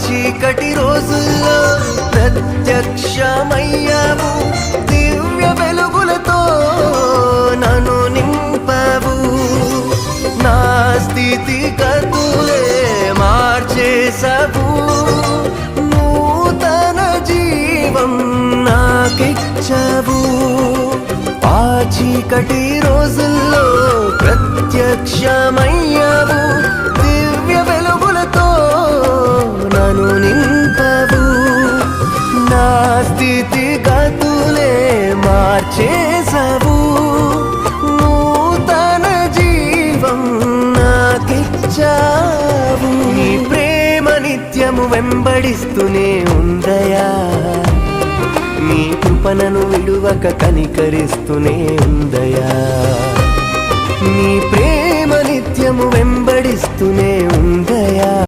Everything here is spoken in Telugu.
చీకటి రోజుల్లో ప్రత్యక్షమయ్యావు, దివ్య వెలుగులతో నన్ను నింపావు. నా స్థితిగతులే మార్చేసావు, నూతన జీవం నాకిచ్చావు. ఆ చీకటి రోజుల్లో ప్రత్యక్షమయ్యావు, దివ్య వెలుగులతో నన్ను నింపావు. నా స్థితిగతులే మార్చేసావు, నూతన జీవం నాకిచ్చావు. నీ ప్రేమ నిత్యము వెంబడిస్తూనే ఉందయా, నీ కృపణను విడువక కనికరిస్తూనే ఉందయా. నీ ప్రేమ నిత్యము వెంబడిస్తూనే ఉందయా.